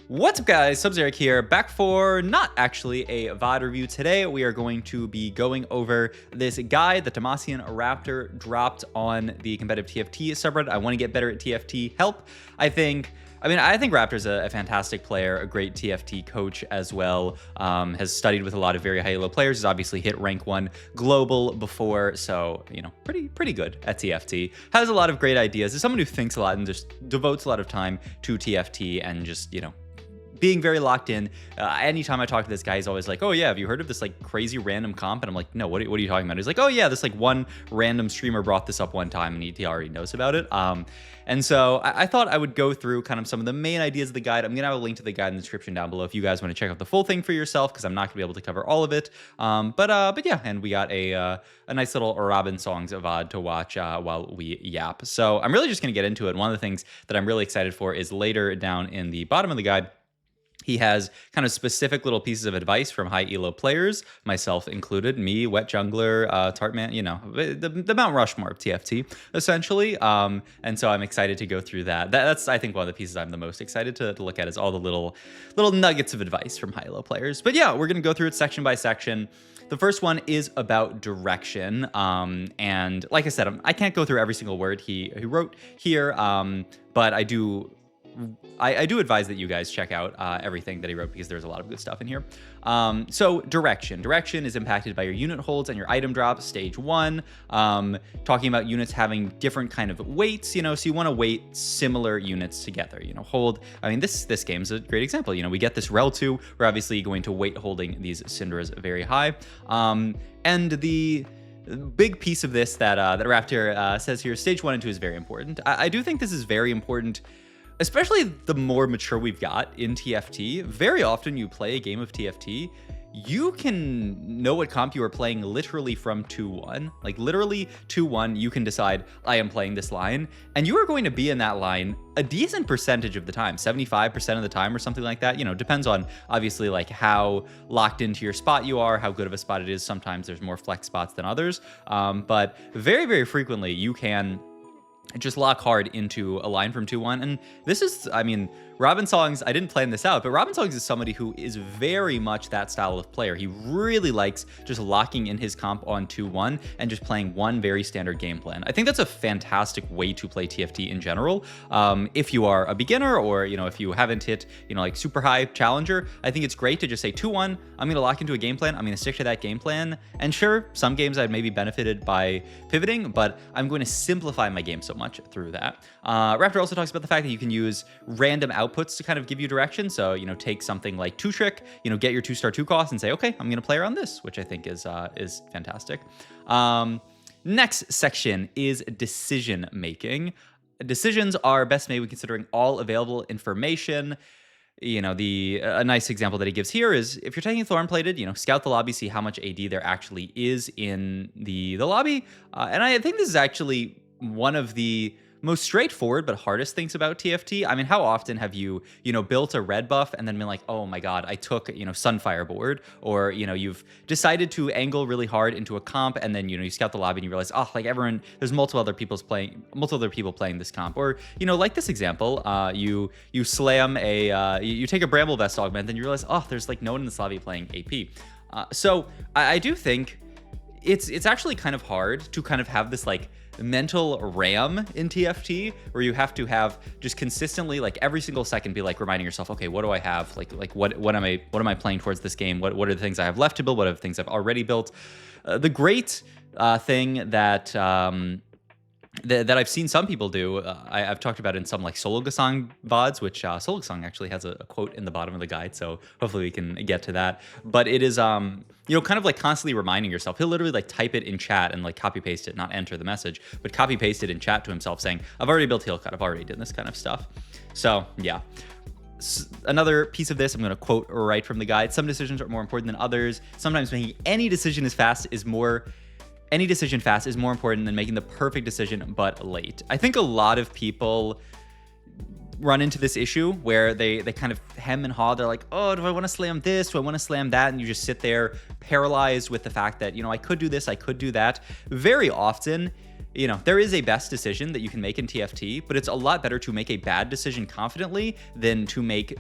What's up, guys? Sub-Zeric here, back for not actually a VOD review. Today we are going to be going over this guide that Demasian Raptor dropped on the competitive TFT subreddit. I want to get better at TFT help. I think Raptor's a fantastic player, a great TFT coach as well. Has studied with a lot of very high elo players. Has obviously hit rank 1 global before, so pretty good at TFT. Has a lot of great ideas. Is someone who thinks a lot and just devotes a lot of time to TFT and just being very locked in. Anytime I talk to this guy, he's always like, "Oh yeah, have you heard of this like crazy random comp?" And I'm like, "No, what are you talking about?" He's like, "Oh yeah, this like one random streamer brought this up one time, and he already knows about it." And so I thought I would go through kind of some of the main ideas of the guide. I'm gonna have a link to the guide in the description down below if you guys want to check out the full thing for yourself, because I'm not gonna be able to cover all of it. But yeah, and we got a nice little Robin songs of VOD to watch while we yap. So I'm really just gonna get into it. One of the things that I'm really excited for is later down in the bottom of the guide. He has kind of specific little pieces of advice from high elo players, myself included, me, Wet Jungler, Tartman, the Mount Rushmore of TFT, essentially. And so I'm excited to go through that. That's, I think, one of the pieces I'm the most excited to look at is all the little nuggets of advice from high elo players. But yeah, we're going to go through it section by section. The first one is about direction. And like I said, I can't go through every single word he wrote here, but I do advise that you guys check out everything that he wrote, because there's a lot of good stuff in here. So direction is impacted by your unit holds and your item drops. Stage 1, talking about units having different kind of weights, so you want to weight similar units together. Hold. I mean, this game's a great example. We get this Rel 2. We're obviously going to weight holding these Syndra's very high. And the big piece of this that Raptor says here, stage 1 and 2 is very important. I do think this is very important, especially the more mature we've got in TFT. Very often you play a game of TFT, you can know what comp you are playing literally from 2-1. Like literally 2-1, you can decide, I am playing this line, and you are going to be in that line a decent percentage of the time, 75% of the time or something like that. Depends on obviously like how locked into your spot you are, how good of a spot it is. Sometimes there's more flex spots than others. But very, very frequently you can just lock hard into a line from 2-1. And this is, Robin Songs, I didn't plan this out, but Robin Songs is somebody who is very much that style of player. He really likes just locking in his comp on 2-1 and just playing one very standard game plan. I think that's a fantastic way to play TFT in general. If you are a beginner, or if you haven't hit like super high challenger, I think it's great to just say 2-1, I'm gonna lock into a game plan, I'm gonna stick to that game plan. And sure, some games I've maybe benefited by pivoting, but I'm going to simplify my game so much through that. Raptor also talks about the fact that you can use random outputs to kind of give you direction. So, take something like 2-trick, get your 2-star 2 cost and say, okay, I'm going to play around this, which I think is fantastic. Next section is decision making. Decisions are best made when considering all available information. A nice example that he gives here is if you're taking Thorn-plated, scout the lobby, see how much AD there actually is in the lobby. And I think this is actually one of the most straightforward but hardest things about TFT. I mean, how often have you, built a red buff and then been like, oh my god, I took, Sunfire board, or, you've decided to angle really hard into a comp, and then, you scout the lobby and you realize, oh, like there's multiple other people playing this comp, or, like this example, you slam you take a Bramble Vest augment, then you realize, oh, there's like no one in this lobby playing AP. So I do think it's actually kind of hard to kind of have this like mental RAM in TFT, where you have to have just consistently, like every single second, be like reminding yourself, okay, what do I have? Like what am I playing towards this game? What are the things I have left to build? What are the things I've already built? The great thing that I've seen some people do, I've talked about in some like Solo Gasong VODs, which Solo Gasong actually has a quote in the bottom of the guide, so hopefully we can get to that. But it is, kind of like constantly reminding yourself. He'll literally like type it in chat and like copy paste it, not enter the message, but copy paste it in chat to himself saying, I've already built heel cut, I've already done this kind of stuff. So yeah. Another piece of this, I'm going to quote right from the guide. Some decisions are more important than others. Sometimes making any decision fast is more important than making the perfect decision but late. I think a lot of people run into this issue where they kind of hem and haw. They're like, oh, do I want to slam this? Do I want to slam that? And you just sit there paralyzed with the fact that, I could do this, I could do that. Very often, you know, there is a best decision that you can make in TFT, but it's a lot better to make a bad decision confidently than to make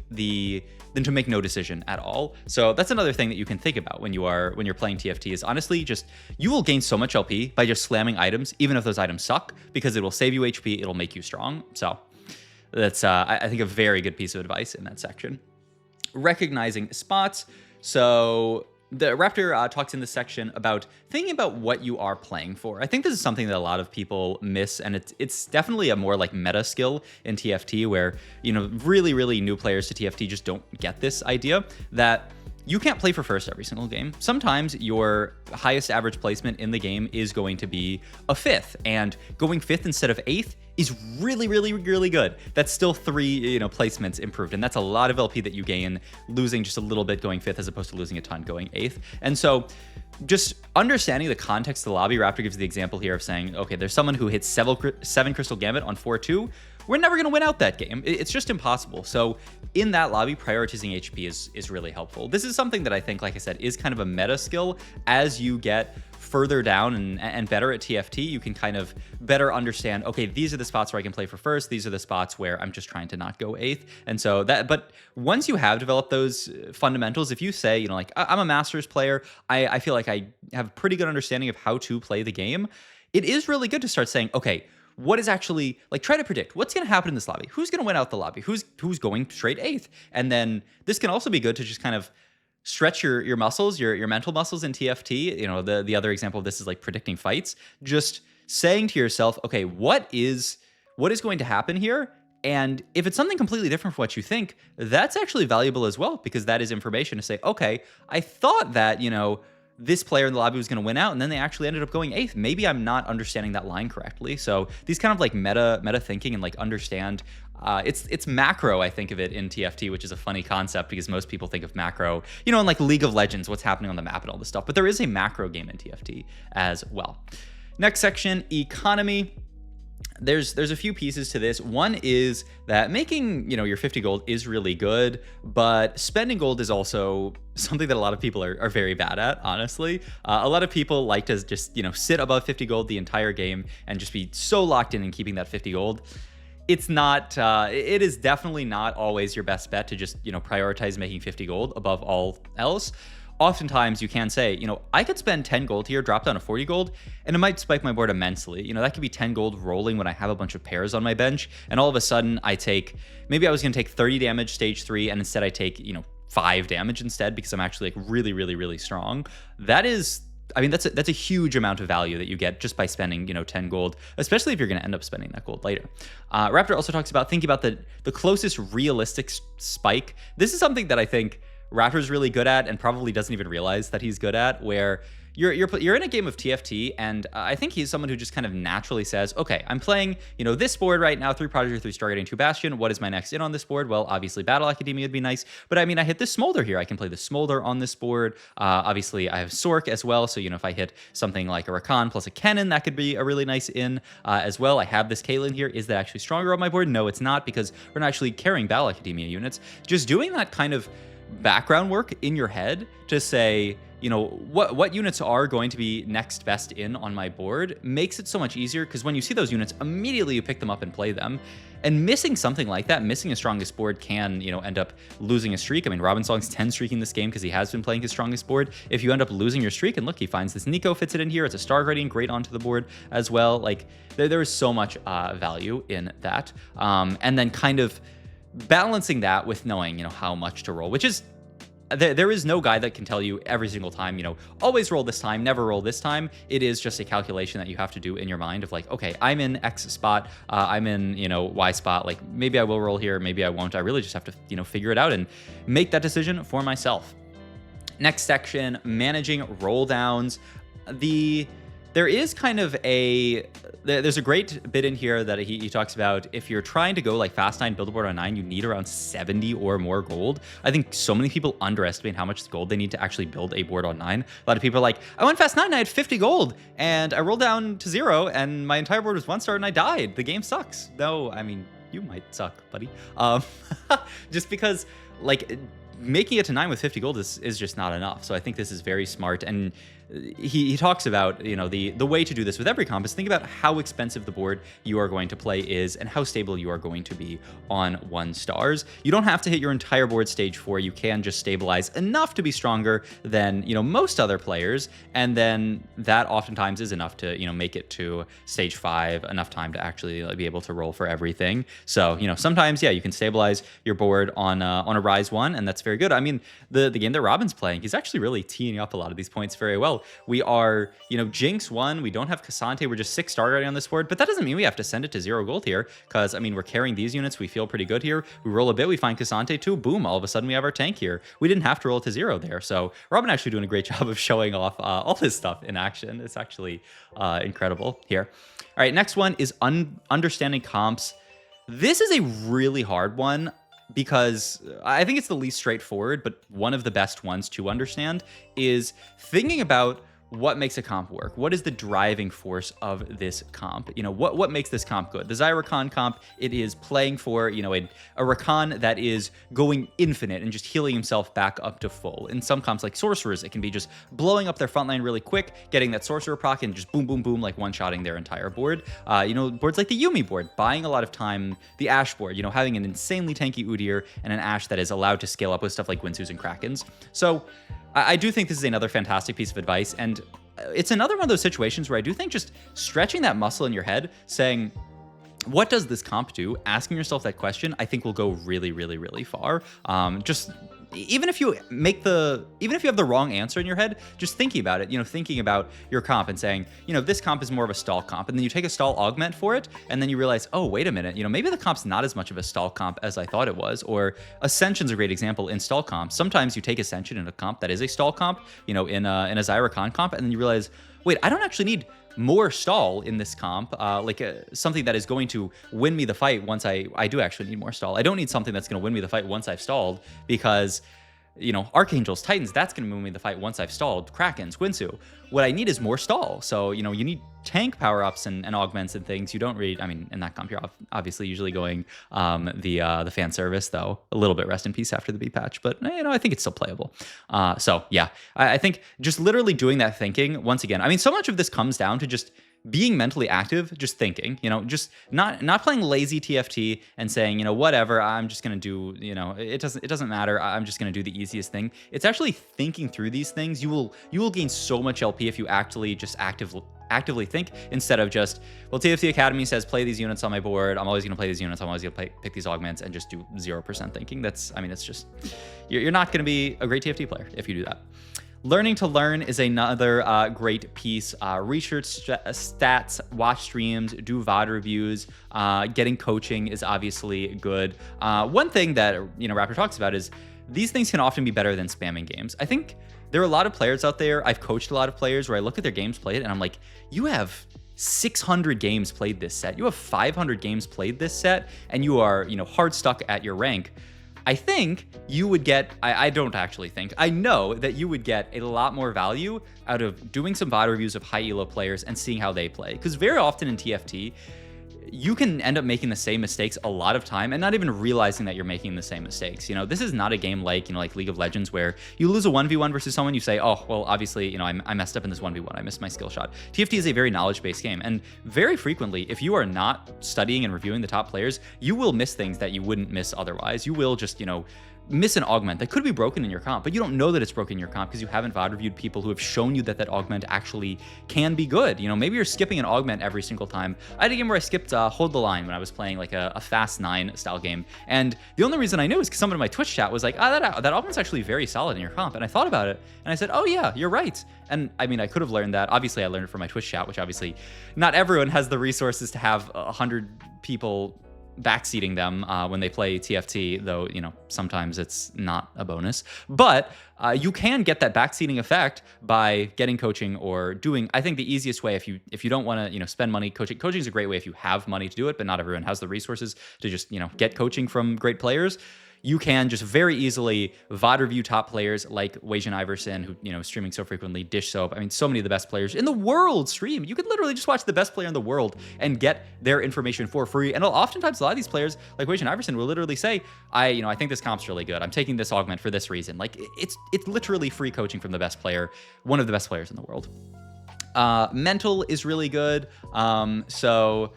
no decision at all. So that's another thing that you can think about when you're playing TFT is honestly just you will gain so much LP by just slamming items, even if those items suck, because it will save you HP, it'll make you strong. So that's I think a very good piece of advice in that section. Recognizing spots. So the Raptor talks in this section about thinking about what you are playing for. I think this is something that a lot of people miss, and it's definitely a more like meta skill in TFT where, you know, really new players to TFT just don't get this idea that you can't play for first every single game. Sometimes your highest average placement in the game is going to be a 5th, and going 5th instead of 8th is really good. That's still 3, you know, placements improved, and that's a lot of LP that you gain losing just a little bit going 5th as opposed to losing a ton going 8th. And so just understanding the context of the lobby, Raptor gives the example here of saying, okay, there's someone who hits 7 Crystal Gambit on 4-2. We're never going to win out that game. It's just impossible. So in that lobby, prioritizing HP is really helpful. This is something that I think, like I said, is kind of a meta skill. As you get further down and better at TFT, you can kind of better understand, okay, these are the spots where I can play for first. These are the spots where I'm just trying to not go 8th. And so but once you have developed those fundamentals, if you say, you know, like I'm a Masters player, I feel like I have a pretty good understanding of how to play the game. It is really good to start saying, okay, what is actually, like, try to predict what's going to happen in this lobby. Who's going to win out the lobby? Who's going straight 8th? And then this can also be good to just kind of stretch your muscles, your mental muscles in TFT. You know, the other example of this is like predicting fights. Just saying to yourself, okay, what is going to happen here? And if it's something completely different from what you think, that's actually valuable as well, because that is information to say, okay, I thought that, you know, this player in the lobby was going to win out, and then they actually ended up going 8th. Maybe I'm not understanding that line correctly. So these kind of like meta thinking and like understand, it's macro, I think of it in TFT, which is a funny concept because most people think of macro, you know, in like League of Legends, what's happening on the map and all this stuff. But there is a macro game in TFT as well. Next section, economy. There's a few pieces to this. One is that making, you know, your 50 gold is really good, but spending gold is also something that a lot of people are very bad at, honestly. A lot of people like to just, you know, sit above 50 gold the entire game and just be so locked in keeping that 50 gold. It's not, it is definitely not always your best bet to just, you know, prioritize making 50 gold above all else. Oftentimes you can say, you know, I could spend 10 gold here, drop down to 40 gold, and it might spike my board immensely. You know, that could be 10 gold rolling when I have a bunch of pairs on my bench, and all of a sudden maybe I was going to take 30 damage stage 3, and instead I take, you know, 5 damage instead because I'm actually like really strong. That is, I mean, that's a huge amount of value that you get just by spending, you know, 10 gold, especially if you're going to end up spending that gold later. Raptor also talks about thinking about the closest realistic spike. This is something that I think Raptor's really good at and probably doesn't even realize that he's good at, where you're in a game of TFT, and I think he's someone who just kind of naturally says, okay, I'm playing, you know, this board right now, 3 Prodigy, 3 Stargating, 2 Bastion. What is my next in on this board? Well, obviously Battle Academia would be nice, but I mean, I hit this Smolder here. I can play the Smolder on this board. Obviously I have Sork as well, so, you know, if I hit something like a Rakan plus a Kennen, that could be a really nice in as well. I have this Caitlyn here. Is that actually stronger on my board? No, it's not, because we're not actually carrying Battle Academia units. Just doing that kind of background work in your head to say, you know, what units are going to be next best in on my board makes it so much easier, because when you see those units, immediately you pick them up and play them. And missing something like that, missing a strongest board can, you know, end up losing a streak. I mean, Robinsong's 10 streaking this game because he has been playing his strongest board. If you end up losing your streak, and look, he finds this Nico, fits it in here. It's a Star Guardian, great onto the board as well. Like, there is so much value in that. And then kind of balancing that with knowing, you know, how much to roll, which is, there is no guy that can tell you every single time, you know, always roll this time, never roll this time. It is just a calculation that you have to do in your mind of like, okay, I'm in X spot, I'm in, you know, Y spot. Like, maybe I will roll here, maybe I won't. I really just have to, you know, figure it out and make that decision for myself. Next section, managing roll downs. There is kind of there's a great bit in here that he talks about. If you're trying to go like fast 9, build a board on 9, you need around 70 or more gold. I think so many people underestimate how much gold they need to actually build a board on 9. A lot of people are like, I went fast 9, I had 50 gold, and I rolled down to 0, and my entire board was 1 star, and I died. The game sucks. No, I mean, you might suck, buddy. Just because, like, making it to 9 with 50 gold is just not enough. So I think this is very smart. And he talks about, the way to do this with every comp is think about how expensive the board you are going to play is and how stable you are going to be on 1 stars. You don't have to hit your entire board stage 4. You can just stabilize enough to be stronger than, most other players, and then that oftentimes is enough to, make it to stage 5, enough time to actually be able to roll for everything. So, sometimes, yeah, you can stabilize your board on a Rise 1, and that's very good. I mean, the game that Robin's playing, he's actually really teeing up a lot of these points very well. We are, Jinx 1, we don't have Cassante, we're just 6 star already on this board, but that doesn't mean we have to send it to 0 gold here, because, I mean, we're carrying these units, we feel pretty good here. We roll a bit, we find Cassante 2, boom, all of a sudden we have our tank here. We didn't have to roll to 0 there, so Robin actually doing a great job of showing off all this stuff in action. It's actually incredible here. All right, next one is understanding comps. This is a really hard one because I think it's the least straightforward, but one of the best ones to understand is thinking about what makes a comp work. What is the driving force of this comp? What makes this comp good? The Zyrakan comp, it is playing for, a Rakan that is going infinite and just healing himself back up to full. In some comps like Sorcerers, it can be just blowing up their front line really quick, getting that Sorcerer proc and just boom, boom, boom, like one-shotting their entire board. Boards like the Yuumi board, buying a lot of time. The Ashe board, having an insanely tanky Udyr and an Ashe that is allowed to scale up with stuff like Winsus and Krakens. So I do think this is another fantastic piece of advice, and it's another one of those situations where I do think just stretching that muscle in your head, saying, what does this comp do? Asking yourself that question, I think will go really, really, really far. Even if you have the wrong answer in your head, just thinking about it, thinking about your comp and saying, this comp is more of a stall comp. And then you take a stall augment for it. And then you realize, oh, wait a minute, maybe the comp's not as much of a stall comp as I thought it was. Or Ascension's a great example in stall comp. Sometimes you take Ascension in a comp that is a stall comp, in a Zyrakan comp. And then you realize, wait, I don't actually need more stall in this comp, something that is going to win me the fight once I do actually need more stall. I don't need something that's going to win me the fight once I've stalled, because Archangels, Titans, that's going to win me the fight once I've stalled. Krakens, Gwinsu. What I need is more stall. So, you need tank power-ups and augments and things. You don't read, in that comp, you're obviously usually going the fan service, though. A little bit rest in peace after the B patch, but, I think it's still playable. So, yeah, I think just literally doing that thinking, once again, so much of this comes down to just being mentally active, just thinking, just not playing lazy TFT and saying, whatever, I'm just going to do, it doesn't matter. I'm just going to do the easiest thing. It's actually thinking through these things. You will gain so much LP if you actually just actively think, instead of just, well, TFT Academy says play these units on my board. I'm always going to play these units. I'm always going to pick these augments and just do 0% thinking. It's just, you're not going to be a great TFT player if you do that. Learning to learn is another great piece. Research stats, watch streams, do VOD reviews. Getting coaching is obviously good. One thing that Raptor talks about is these things can often be better than spamming games. I think there are a lot of players out there. I've coached a lot of players where I look at their games played and I'm like, you have 600 games played this set. You have 500 games played this set, and you are hard stuck at your rank. I think you would get, I don't actually think, I know that you would get a lot more value out of doing some VOD reviews of high elo players and seeing how they play. Because very often in TFT, you can end up making the same mistakes a lot of time and not even realizing that you're making the same mistakes. This is not a game like, like League of Legends, where you lose a 1v1 versus someone, you say, oh, well, obviously, I messed up in this 1v1. I missed my skill shot. TFT is a very knowledge-based game. And very frequently, if you are not studying and reviewing the top players, you will miss things that you wouldn't miss otherwise. You will just, miss an augment that could be broken in your comp, but you don't know that it's broken in your comp because you haven't VOD reviewed people who have shown you that augment actually can be good. Maybe you're skipping an augment every single time. I had a game where I skipped Hold the Line when I was playing like a Fast 9 style game, and the only reason I knew is because someone in my Twitch chat was like, that augment's actually very solid in your comp, and I thought about it, and I said, oh yeah, you're right. And I could have learned that. Obviously, I learned it from my Twitch chat, which obviously not everyone has the resources to have 100 people backseating them when they play TFT, though, sometimes it's not a bonus. But you can get that backseating effect by getting coaching or doing, I think the easiest way, if you don't want to, spend money, coaching is a great way if you have money to do it, but not everyone has the resources to just, get coaching from great players. you can just very easily VOD review top players like Wajan Iverson, who, streaming so frequently, Dish Soap. I mean, so many of the best players in the world stream. You could literally just watch the best player in the world and get their information for free. And oftentimes a lot of these players like Wajan Iverson will literally say, I think this comp's really good. I'm taking this augment for this reason. Like it's literally free coaching from the best player, one of the best players in the world. Mental is really good. So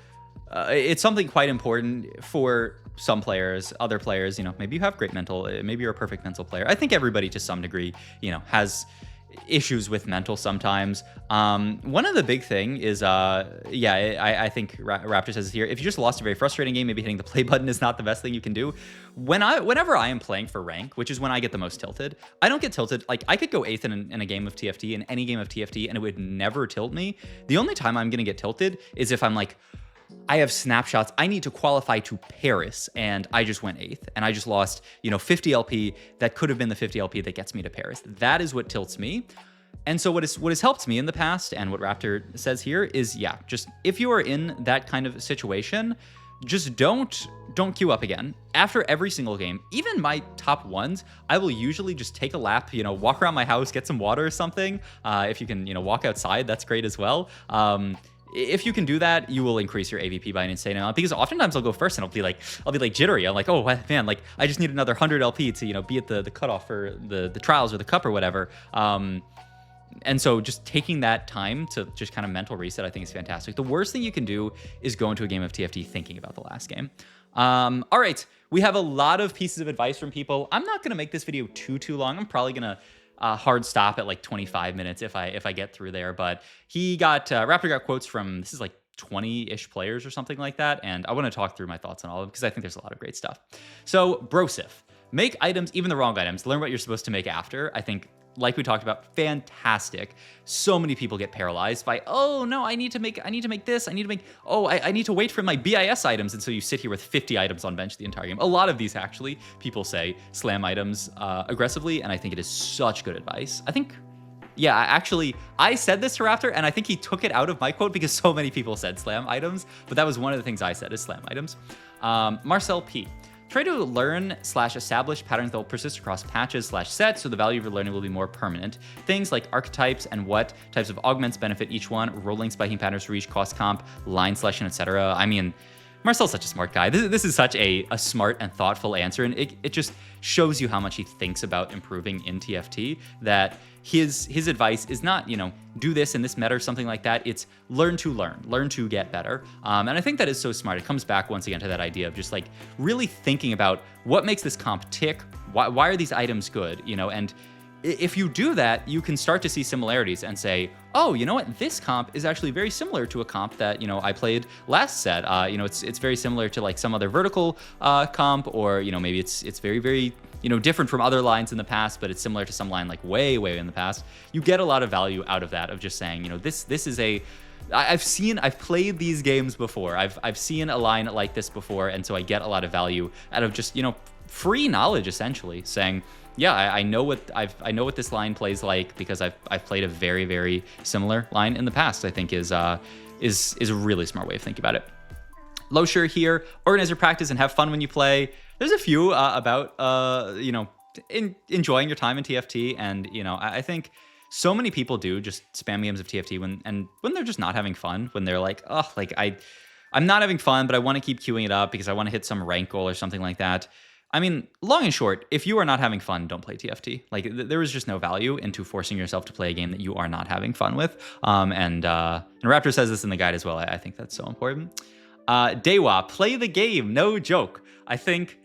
it's something quite important for some players. Other players, maybe you have great mental, maybe you're a perfect mental player. I think everybody to some degree, has issues with mental sometimes. One of the big thing is, I think Raptor says here, if you just lost a very frustrating game, maybe hitting the play button is not the best thing you can do. Whenever I am playing for rank, which is when I get the most tilted, I don't get tilted. Like I could go 8th in a game of TFT, in any game of TFT, and it would never tilt me. The only time I'm gonna get tilted is if I'm like, I have snapshots. I need to qualify to Paris, and I just went 8th, and I just lost, 50 LP that could have been the 50 LP that gets me to Paris. That is what tilts me. And so what has helped me in the past, and what Raptor says here is, just if you are in that kind of situation, just don't queue up again. After every single game, even my top ones, I will usually just take a lap, walk around my house, get some water or something. If you can, walk outside, that's great as well. If you can do that, you will increase your AVP by an insane amount, because oftentimes I'll go first and I'll be like jittery. I'm like, oh man, like I just need another 100 LP to, be at the cutoff for the trials or the cup or whatever. And so just taking that time to just kind of mental reset, I think is fantastic. The worst thing you can do is go into a game of TFT thinking about the last game. All right, we have a lot of pieces of advice from people. I'm not gonna make this video too long. I'm probably gonna hard stop at like 25 minutes if I get through there. But Raptor got quotes from, this is like 20-ish players or something like that, and I want to talk through my thoughts on all of them because I think there's a lot of great stuff. So Brosif, make items, even the wrong items, learn what you're supposed to make after. I think, like we talked about, fantastic. So many people get paralyzed by, oh no, I need to make this, I need to wait for my BIS items, and so you sit here with 50 items on bench the entire game. A lot of these actually, people say slam items aggressively, and I think it is such good advice. I think, actually, I said this to Raptor, and I think he took it out of my quote because so many people said slam items, but that was one of the things I said, is slam items. Marcel P. Try to learn/establish patterns that will persist across patches/sets, so the value of your learning will be more permanent. Things like archetypes and what types of augments benefit each one, rolling spiking patterns for each cost comp, line selection, etc. I mean, Marcel's such a smart guy. This is such a smart and thoughtful answer, and it just shows you how much he thinks about improving in TFT, that his advice is not, do this in this meta or something like that. It's learn to get better. And I think that is so smart. It comes back once again to that idea of just like really thinking about what makes this comp tick. Why are these items good? And if you do that, you can start to see similarities and say, oh, you know what? This comp is actually very similar to a comp that, I played last set. It's very similar to like some other vertical comp, or, maybe it's very, very, different from other lines in the past, but it's similar to some line like way in the past. You get a lot of value out of that, of just saying, this is I've played these games before. I've seen a line like this before, and so I get a lot of value out of just, free knowledge, essentially, saying, I know what this line plays like because I've played a very, very similar line in the past. I think is a really smart way of thinking about it. Losher here, organize your practice and have fun when you play. There's a few about enjoying your time in TFT, and I think so many people do just spam games of TFT when they're just not having fun, when they're like, oh, like I'm not having fun, but I want to keep queuing it up because I want to hit some rank goal or something like that. I mean, long and short, if you are not having fun, don't play TFT. Like, there is just no value into forcing yourself to play a game that you are not having fun with. And Raptor says this in the guide as well. I think that's so important. Dewa, play the game, no joke. I think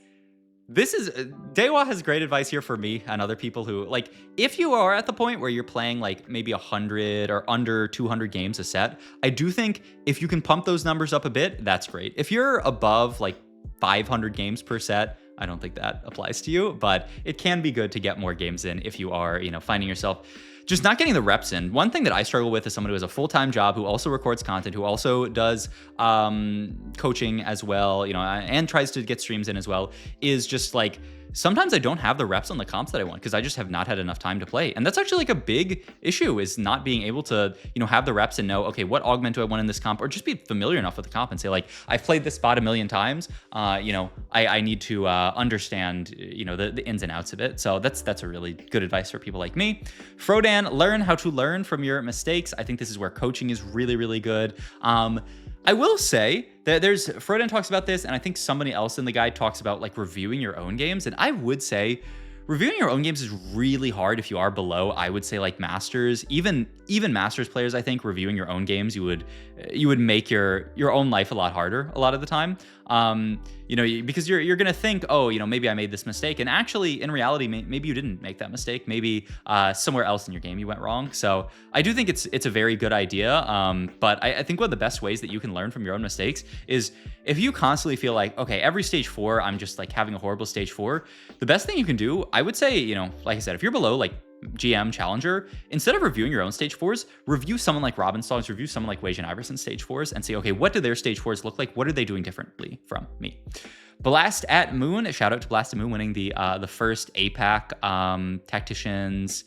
Dewa has great advice here for me and other people who, like, if you are at the point where you're playing like maybe 100 or under 200 games a set, I do think if you can pump those numbers up a bit, that's great. If you're above like 500 games per set, I don't think that applies to you, but it can be good to get more games in if you are, finding yourself just not getting the reps in. One thing that I struggle with is someone who has a full-time job, who also records content, who also does coaching as well, and tries to get streams in as well, is just like sometimes I don't have the reps on the comps that I want because I just have not had enough time to play. And that's actually like a big issue, is not being able to, have the reps and know, okay, what augment do I want in this comp, or just be familiar enough with the comp and say, like, I've played this spot a million times. I need to understand, the ins and outs of it. So that's a really good advice for people like me. Frodan, learn how to learn from your mistakes. I think this is where coaching is really, really good. I will say that Frodan talks about this, and I think somebody else in the guide talks about like reviewing your own games. And I would say reviewing your own games is really hard if you are below, I would say, like masters, even masters players. I think reviewing your own games, you would make your own life a lot harder a lot of the time. Because you're gonna think, oh, maybe I made this mistake, and actually in reality, maybe you didn't make that mistake. Maybe somewhere else in your game you went wrong. So I do think it's a very good idea. But I think one of the best ways that you can learn from your own mistakes is if you constantly feel like, okay, every stage 4, I'm just like having a horrible stage 4. The best thing you can do, I would say, like I said, if you're below like GM Challenger, instead of reviewing your own stage 4s, review someone like Robin Stogs, review someone like Wage and Iverson's stage 4s, and say, okay, what do their stage 4s look like? What are they doing differently from me? Blast at Moon, shout out to Blast at Moon winning the first APAC Tacticians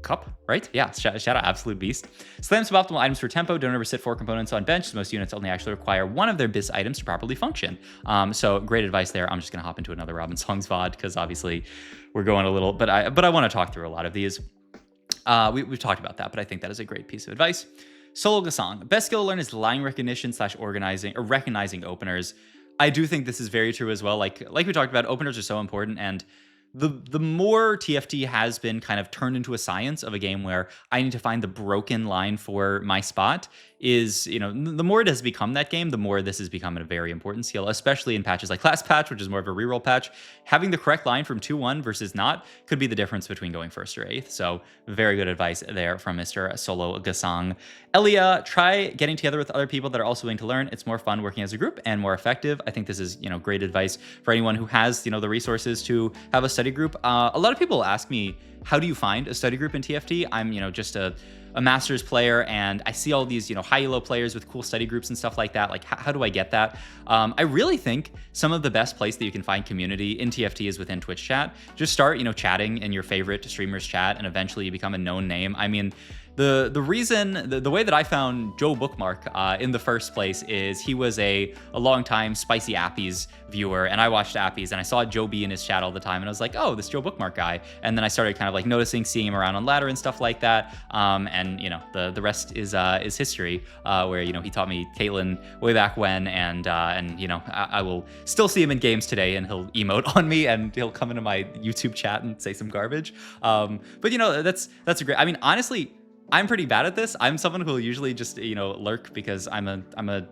Cup, right? Yeah, shout out Absolute Beast. Slam suboptimal items for tempo. Don't ever sit 4 components on bench. Most units only actually require one of their BIS items to properly function. So great advice there. I'm just gonna hop into another Robin Songs VOD because obviously we're going a little, but I want to talk through a lot of these. We've talked about that, but I think that is a great piece of advice. Solo Gasong. Best skill to learn is line recognition / organizing or recognizing openers. I do think this is very true as well. Like we talked about, openers are so important, and the more TFT has been kind of turned into a science of a game where I need to find the broken line for my spot, is, the more it has become that game, the more this has become a very important skill, especially in patches like Class Patch, which is more of a reroll patch. Having the correct line from 2-1 versus not could be the difference between going 1st or 8th. So very good advice there from Mr. Solo Gasong. Elia, try getting together with other people that are also willing to learn. It's more fun working as a group and more effective. I think this is, great advice for anyone who has, the resources to have a study group. A lot of people ask me, how do you find a study group in TFT? I'm, just a Masters player, and I see all these, high elo players with cool study groups and stuff like that. Like, how do I get that? I really think some of the best place that you can find community in TFT is within Twitch chat. Just start, chatting in your favorite streamers chat, and eventually you become a known name. I mean, the reason, the way that I found Joe Bookmark in the first place is he was a long time Spicy Appies viewer, and I watched Appies, and I saw Joe be in his chat all the time, and I was like, oh, this Joe Bookmark guy. And then I started kind of like noticing, seeing him around on ladder and stuff like that. And the rest is history, where he taught me Caitlyn way back when, and I will still see him in games today, and he'll emote on me, and he'll come into my YouTube chat and say some garbage. But that's a great. I mean, honestly, I'm pretty bad at this. I'm someone who will usually just, lurk because I'm a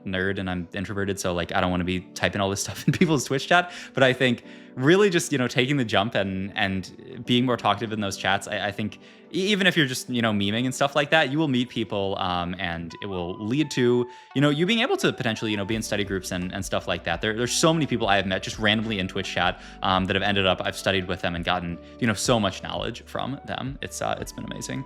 nerd and I'm introverted. So like, I don't want to be typing all this stuff in people's Twitch chat. But I think really just, taking the jump and being more talkative in those chats, I think even if you're just, memeing and stuff like that, you will meet people, and it will lead to, you being able to potentially, be in study groups and stuff like that. There's so many people I have met just randomly in Twitch chat, that have ended up, I've studied with them and gotten, so much knowledge from them. It's been amazing.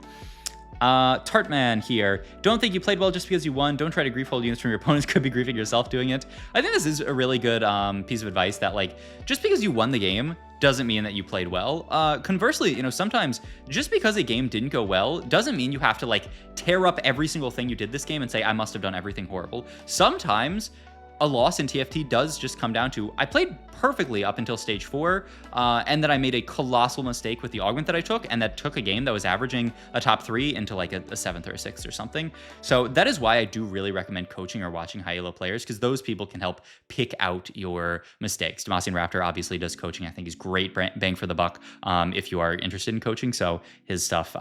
Tartman here. Don't think you played well just because you won. Don't try to grief hold units from your opponents. Could be griefing yourself doing it. I think this is a really good piece of advice, that like, just because you won the game doesn't mean that you played well. Conversely, sometimes just because a game didn't go well doesn't mean you have to like tear up every single thing you did this game and say, I must have done everything horrible. Sometimes a loss in TFT does just come down to, I played perfectly up until stage 4, and then I made a colossal mistake with the augment that I took, and that took a game that was averaging a top 3 into like a 7th or a 6th or something. So that is why I do really recommend coaching or watching high elo players, because those people can help pick out your mistakes. Demacian Raptor obviously does coaching. I think he's great bang for the buck if you are interested in coaching. So his stuff,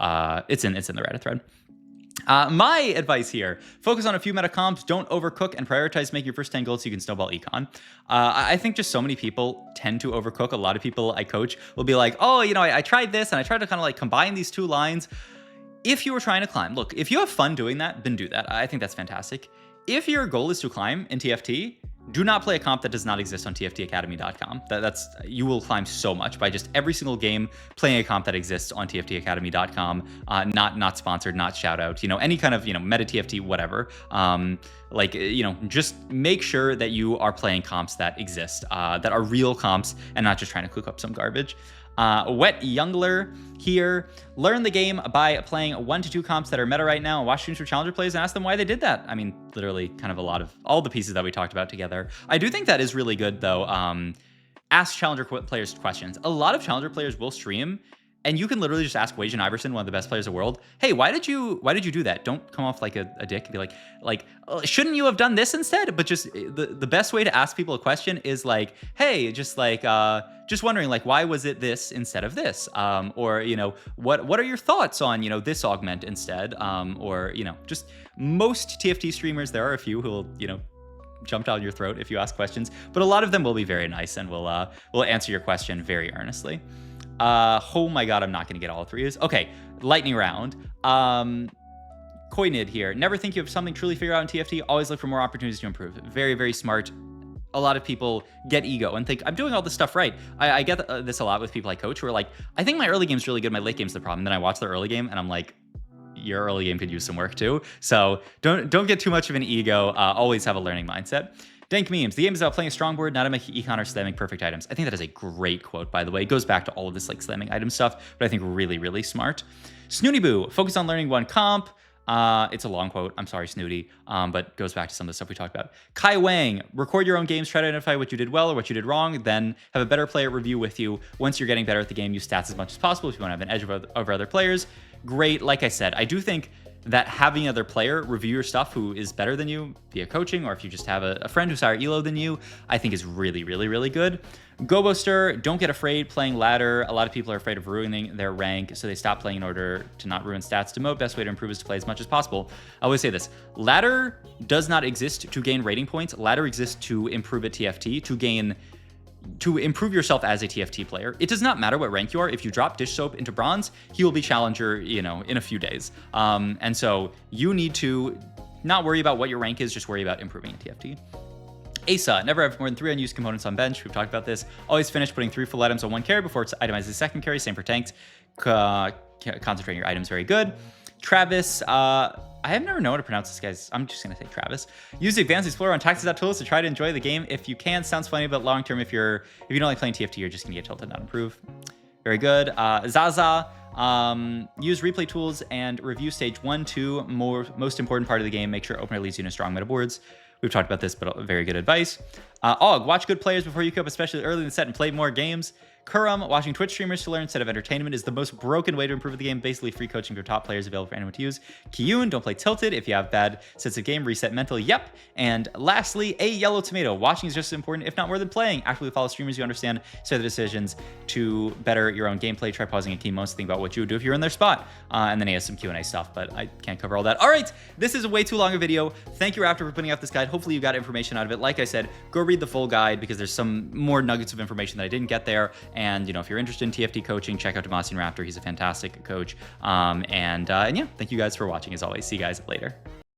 it's in the Reddit thread. My advice here, focus on a few meta comps, don't overcook, and prioritize making your first 10 gold so you can snowball econ. I think just so many people tend to overcook. A lot of people I coach will be like, oh, I tried this and I tried to kind of like combine these 2 lines. If you were trying to climb, look, if you have fun doing that, then do that. I think that's fantastic. If your goal is to climb in TFT, do not play a comp that does not exist on tftacademy.com. That's you will climb so much by just every single game playing a comp that exists on tftacademy.com. Not sponsored, not shout out, any kind of, meta TFT, whatever. Just make sure that you are playing comps that exist, that are real comps and not just trying to cook up some garbage. Wet Youngler here. Learn the game by playing 1 to 2 comps that are meta right now. Watch streams for challenger players and ask them why they did that. I mean, literally kind of a lot of all the pieces that we talked about together. I do think that is really good though. Ask challenger players questions. A lot of challenger players will stream and you can literally just ask Wajan Iverson, one of the best players in the world, hey, why did you do that? Don't come off like a dick and be like, shouldn't you have done this instead? But just the best way to ask people a question is like, hey, just wondering, like, why was it this instead of this? Or, what are your thoughts on, this augment instead? Or, just most TFT streamers, there are a few who will, jump down your throat if you ask questions, but a lot of them will be very nice and will answer your question very earnestly. Oh my god, I'm not going to get all 3 of these. Okay, lightning round. Coinid here. Never think you have something truly figured out in TFT. Always look for more opportunities to improve. Very, very smart. A lot of people get ego and think, I'm doing all this stuff right. I get this a lot with people I coach who are like, I think my early game's really good, my late game's the problem. Then I watch their early game and I'm like, your early game could use some work too. So don't get too much of an ego. Always have a learning mindset. Dank memes. The game is about playing a strong board, not about econ or slamming perfect items. I think that is a great quote, by the way. It goes back to all of this like slamming item stuff, but I think really, really smart. Snooty Boo. Focus on learning one comp. It's a long quote. I'm sorry, Snooty, but goes back to some of the stuff we talked about. Kai Wang. Record your own games. Try to identify what you did well or what you did wrong. Then have a better player review with you. Once you're getting better at the game, use stats as much as possible if you want to have an edge over other players. Great. Like I said, I do think that having another player review your stuff who is better than you via coaching, or if you just have a friend who's higher elo than you, I think is really, really, really good. Goboster, don't get afraid playing ladder. A lot of people are afraid of ruining their rank, so they stop playing in order to not ruin stats. Demote, best way to improve is to play as much as possible. I always say this, ladder does not exist to gain rating points. Ladder exists to improve at TFT, to improve yourself as a TFT player. It does not matter what rank you are. If you drop Dish Soap into bronze, he will be challenger, in a few days. And so you need to not worry about what your rank is, just worry about improving in TFT. Asa, never have more than 3 unused components on bench. We've talked about this. Always finish putting 3 full items on 1 carry before it's itemized as second carry. Same for tanks. Concentrating your items, very good. Travis, I have never known how to pronounce this guy's. I'm just going to say Travis. Use the Advanced Explorer on taxes.tools to try to enjoy the game if you can. Sounds funny, but long term, if you don't like playing TFT, you're just going to get tilted, not improve. Very good. Zaza, use replay tools and review stage 1, 2, most important part of the game. Make sure opener leads you into strong meta boards. We've talked about this, but very good advice. Og, watch good players before you queue up, especially early in the set, and play more games. Kurum, watching Twitch streamers to learn instead of entertainment is the most broken way to improve the game. Basically, free coaching for top players available for anyone to use. Kiyun, don't play tilted. If you have bad sets of game, reset mental. Yep. And lastly, a yellow tomato. Watching is just as important, if not more than playing. Actively follow streamers you understand, so the decisions to better your own gameplay. Try pausing at key moments to think about what you would do if you're in their spot. And then he has some Q&A stuff, but I can't cover all that. All right, this is a way too long a video. Thank you, Raptor, for putting out this guide. Hopefully you got information out of it. Like I said, go read the full guide because there's some more nuggets of information that I didn't get there. And if you're interested in TFT coaching, check out Demasian Raptor. He's a fantastic coach. And yeah, thank you guys for watching as always. See you guys later.